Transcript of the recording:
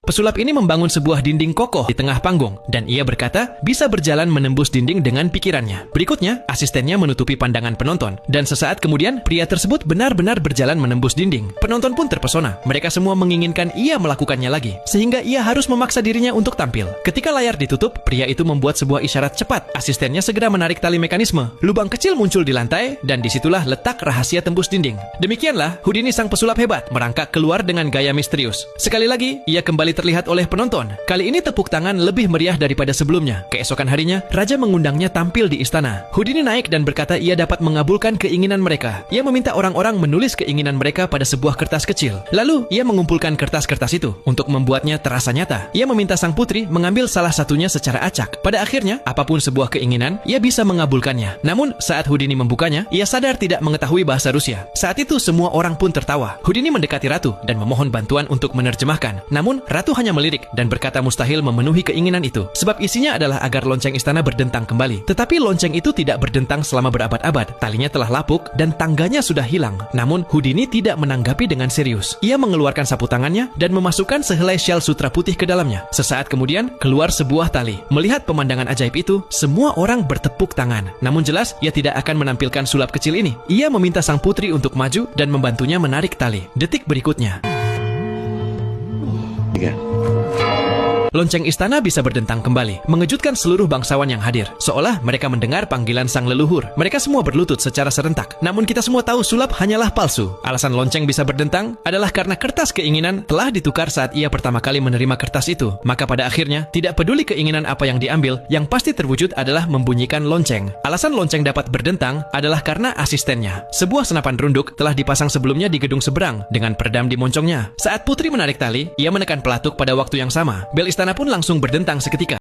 Pesulap ini membangun sebuah dinding kokoh di tengah panggung, dan ia berkata bisa berjalan menembus dinding dengan pikirannya. Berikutnya, asistennya menutupi pandangan penonton, dan sesaat kemudian pria tersebut benar-benar berjalan menembus dinding. Penonton pun terpesona. Mereka semua menginginkan ia melakukannya lagi, sehingga ia harus memaksa dirinya untuk tampil. Ketika layar ditutup, pria itu membuat sebuah isyarat cepat. Asistennya segera menarik tali mekanisme. Lubang kecil muncul di lantai, dan disitulah letak rahasia tembus dinding. Demikianlah, Houdini sang pesulap hebat merangkak keluar dengan gaya misterius. Sekali lagi, ia kembali terlihat oleh penonton. Kali ini tepuk tangan lebih meriah daripada sebelumnya. Keesokan harinya, raja mengundangnya tampil di istana. Houdini naik dan berkata ia dapat mengabulkan keinginan mereka. Ia meminta orang-orang menulis keinginan mereka pada sebuah kertas kecil. Lalu, ia mengumpulkan kertas-kertas itu untuk membuatnya terasa nyata. Ia meminta sang putri mengambil salah satunya secara acak. Pada akhirnya, apapun sebuah keinginan, ia bisa mengabulkannya. Namun, saat Houdini membukanya, ia sadar tidak mengetahui bahasa Rusia. Saat itu, semua orang pun tertawa. Houdini mendekati ratu dan memohon bantuan untuk menerjemahkan. Namun, ratu hanya melirik dan berkata mustahil memenuhi keinginan itu, sebab isinya adalah agar lonceng istana berdentang kembali. Tetapi lonceng itu tidak berdentang selama berabad-abad. Talinya telah lapuk dan tangganya sudah hilang. Namun Houdini tidak menanggapi dengan serius. Ia mengeluarkan sapu tangannya dan memasukkan sehelai syal sutra putih ke dalamnya. Sesaat kemudian keluar sebuah tali. Melihat pemandangan ajaib itu, semua orang bertepuk tangan. Namun jelas ia tidak akan menampilkan sulap kecil ini. Ia meminta sang putri untuk maju dan membantunya menarik tali. Detik berikutnya, lonceng istana bisa berdentang kembali, mengejutkan seluruh bangsawan yang hadir. Seolah mereka mendengar panggilan sang leluhur. Mereka semua berlutut secara serentak. Namun kita semua tahu sulap hanyalah palsu. Alasan lonceng bisa berdentang adalah karena kertas keinginan telah ditukar saat ia pertama kali menerima kertas itu. Maka pada akhirnya, tidak peduli keinginan apa yang diambil, yang pasti terwujud adalah membunyikan lonceng. Alasan lonceng dapat berdentang adalah karena asistennya. Sebuah senapan runduk telah dipasang sebelumnya di gedung seberang dengan peredam di moncongnya. Saat putri menarik tali, ia menekan pelatuk pada waktu yang sama. Bel istana pun langsung berdentang seketika.